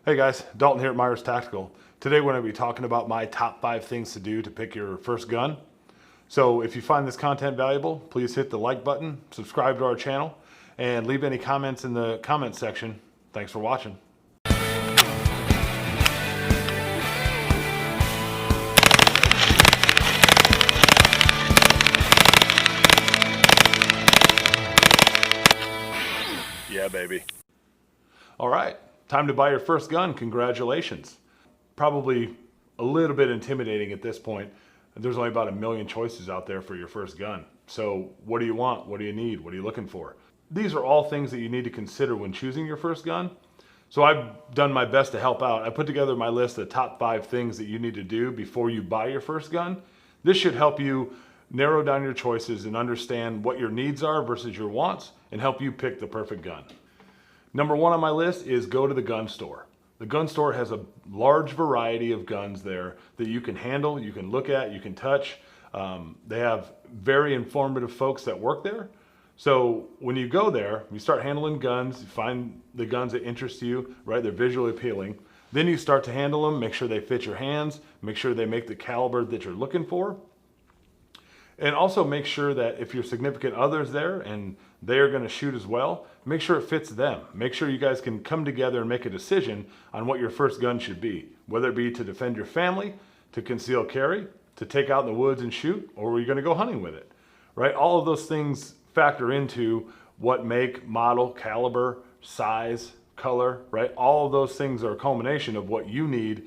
Hey guys, Dalton here at Myers Tactical. Today we're going to be talking about my top 5 things to do to pick your first gun. So if you find this content valuable, please hit the like button, subscribe to our channel, and leave any comments in the comment section. Thanks for watching. Yeah, baby. All right, time to buy your first gun. Congratulations. Probably a little bit intimidating at this point. There's only about 1 million choices out there for your first gun. So what do you want? What do you need? What are you looking for? These are all things that you need to consider when choosing your first gun. So I've done my best to help out. I put together my list of the top 5 things that you need to do before you buy your first gun. This should help you narrow down your choices and understand what your needs are versus your wants and help you pick the perfect gun. Number 1 on my list is go to the gun store. The gun store has a large variety of guns there that you can handle, you can look at, you can touch. They have very informative folks that work there. So when you go there, you start handling guns, you find the guns that interest you, right? They're visually appealing. Then you start to handle them, make sure they fit your hands, make sure they make the caliber that you're looking for. And also make sure that if your significant other's there and they're going to shoot as well, make sure it fits them. Make sure you guys can come together and make a decision on what your first gun should be, whether it be to defend your family, to conceal carry, to take out in the woods and shoot, or are you going to go hunting with it, right? All of those things factor into what make, model, caliber, size, color, right? All of those things are a culmination of what you need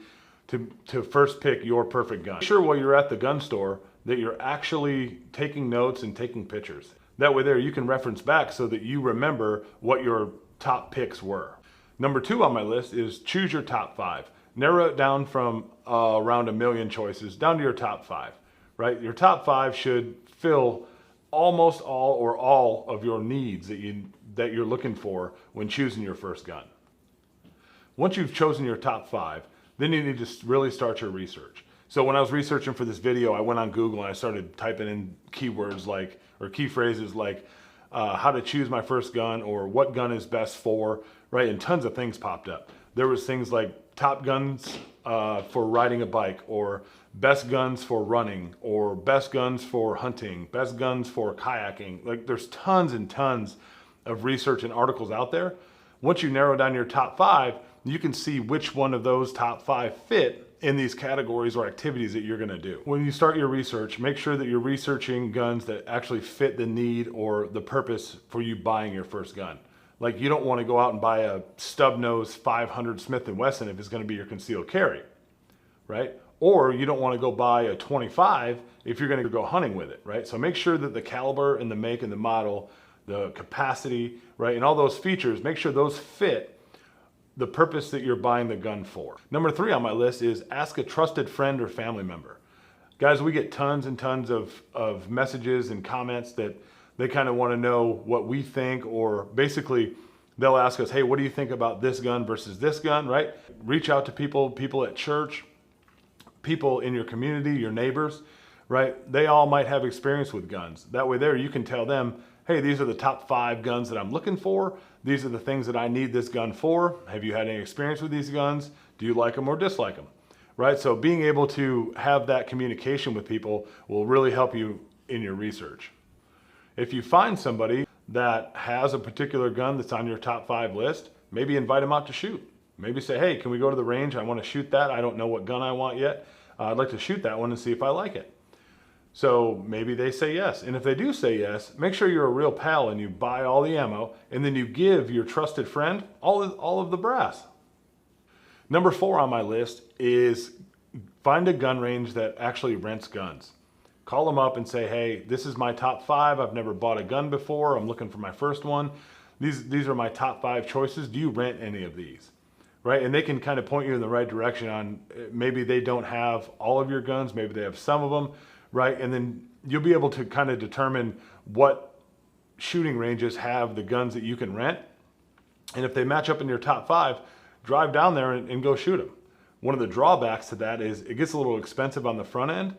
to first pick your perfect gun. Make sure while you're at the gun store that you're actually taking notes and taking pictures. That way there you can reference back so that you remember what your top picks were. Number 2 on my list is choose your top 5. Narrow it down from around 1 million choices down to your top 5, right? Your top 5 should fill almost all or all of your needs that you're looking for when choosing your first gun. Once you've chosen your top 5, then you need to really start your research. So when I was researching for this video, I went on Google and I started typing in keywords like, or key phrases like how to choose my first gun or what gun is best for, right? And tons of things popped up. There was things like top guns for riding a bike, or best guns for running, or best guns for hunting, best guns for kayaking. Like there's tons and tons of research and articles out there. Once you narrow down your top 5, you can see which one of those top 5 fit in these categories or activities that you're going to do. When you start your research, make sure that you're researching guns that actually fit the need or the purpose for you buying your first gun. Like you don't want to go out and buy a stub nose 500 Smith & Wesson if it's going to be your concealed carry, right? Or you don't want to go buy a 25 if you're going to go hunting with it, right? So make sure that the caliber and the make and the model, the capacity, right, and all those features, make sure those fit the purpose that you're buying the gun for. Number 3 on my list is ask a trusted friend or family member. Guys, we get tons and tons of messages and comments that they kind of want to know what we think, or basically they'll ask us, hey, what do you think about this gun versus this gun, right? Reach out to people at church, people in your community, your neighbors, right? They all might have experience with guns. That way there you can tell them, hey, these are the top 5 guns that I'm looking for. These are the things that I need this gun for. Have you had any experience with these guns? Do you like them or dislike them? Right? So being able to have that communication with people will really help you in your research. If you find somebody that has a particular gun that's on your top 5 list, maybe invite them out to shoot. Maybe say, hey, can we go to the range? I want to shoot that. I don't know what gun I want yet. I'd like to shoot that one and see if I like it. So maybe they say yes. And if they do say yes, make sure you're a real pal and you buy all the ammo and then you give your trusted friend all of the brass. Number 4 on my list is find a gun range that actually rents guns. Call them up and say, hey, this is my top 5. I've never bought a gun before. I'm looking for my first one. These are my top 5 choices. Do you rent any of these? Right? And they can kind of point you in the right direction on maybe they don't have all of your guns. Maybe they have some of them. Right, and then you'll be able to kind of determine what shooting ranges have the guns that you can rent. And if they match up in your top 5, drive down there and go shoot them. One of the drawbacks to that is it gets a little expensive on the front end,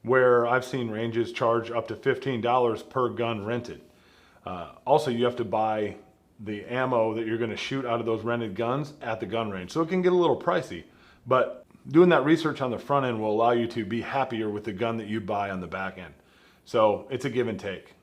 where I've seen ranges charge up to $15 per gun rented. Also, you have to buy the ammo that you're going to shoot out of those rented guns at the gun range. So it can get a little pricey, but doing that research on the front end will allow you to be happier with the gun that you buy on the back end. So it's a give and take.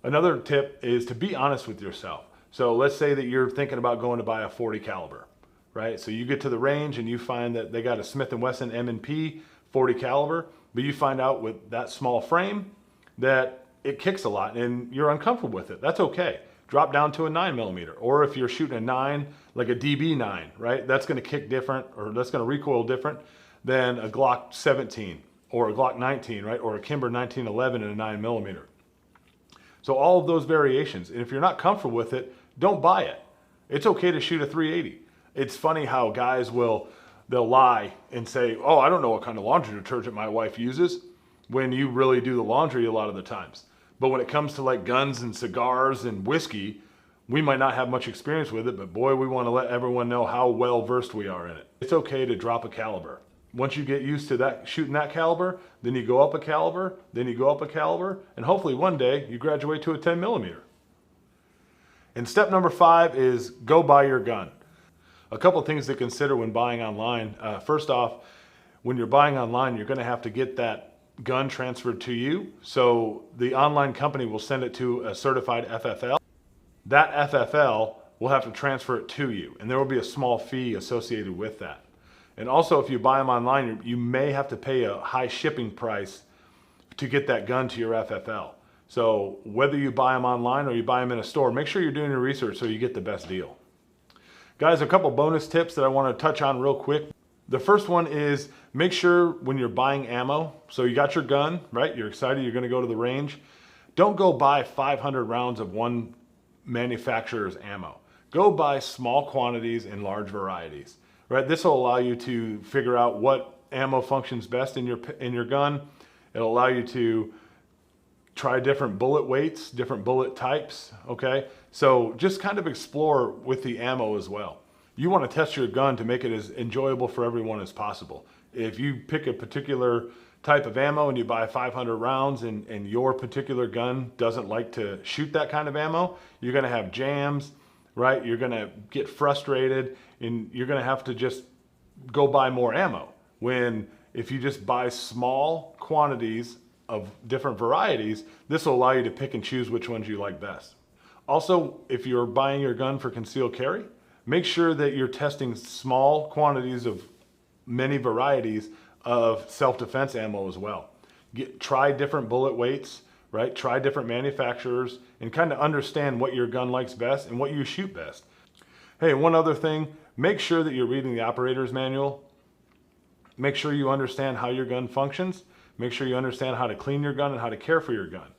Another tip is to be honest with yourself. So let's say that you're thinking about going to buy a 40 caliber, right? So you get to the range and you find that they got a Smith & Wesson M&P 40 caliber, but you find out with that small frame that it kicks a lot and you're uncomfortable with it. That's okay. Drop down to a 9mm, or if you're shooting a 9, like a DB9, right? That's going to kick different, or that's going to recoil different than a Glock 17 or a Glock 19, right? Or a Kimber 1911 and a 9mm. So all of those variations, and if you're not comfortable with it, don't buy it. It's okay to shoot a 380. It's funny how guys they'll lie and say, oh, I don't know what kind of laundry detergent my wife uses, when you really do the laundry a lot of the times. But when it comes to like guns and cigars and whiskey, we might not have much experience with it, but boy, we want to let everyone know how well versed we are in it. It's okay to drop a caliber. Once you get used to that, shooting that caliber, then you go up a caliber, then you go up a caliber, and hopefully one day you graduate to a 10mm. And step number 5 is go buy your gun. A couple things to consider when buying online. First off, when you're buying online, you're going to have to get that gun transferred to you. So the online company will send it to a certified FFL. That FFL will have to transfer it to you, and there will be a small fee associated with that. And also, if you buy them online, you may have to pay a high shipping price to get that gun to your FFL. So whether you buy them online or you buy them in a store, make sure you're doing your research so you get the best deal. Guys, a couple bonus tips that I want to touch on real quick. The first one is make sure when you're buying ammo, so you got your gun, right? You're excited, you're going to go to the range. Don't go buy 500 rounds of one manufacturer's ammo. Go buy small quantities in large varieties, right? This will allow you to figure out what ammo functions best in your gun. It'll allow you to try different bullet weights, different bullet types, okay? So just kind of explore with the ammo as well. You want to test your gun to make it as enjoyable for everyone as possible. If you pick a particular type of ammo and you buy 500 rounds and your particular gun doesn't like to shoot that kind of ammo, you're going to have jams, right? You're going to get frustrated and you're going to have to just go buy more ammo. When if you just buy small quantities of different varieties, this will allow you to pick and choose which ones you like best. Also, if you're buying your gun for concealed carry, make sure that you're testing small quantities of many varieties of self-defense ammo as well. Try different bullet weights, right? Try different manufacturers and kind of understand what your gun likes best and what you shoot best. Hey, one other thing, make sure that you're reading the operator's manual. Make sure you understand how your gun functions. Make sure you understand how to clean your gun and how to care for your gun.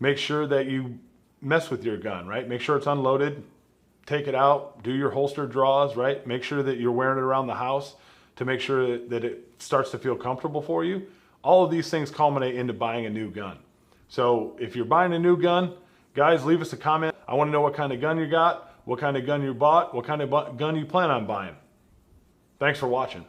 Make sure that you mess with your gun, right? Make sure it's unloaded. Take it out, do your holster draws, right? Make sure that you're wearing it around the house to make sure that it starts to feel comfortable for you. All of these things culminate into buying a new gun. So if you're buying a new gun, guys, leave us a comment. I want to know what kind of gun you got, what kind of gun you bought, what kind of gun you plan on buying. Thanks for watching.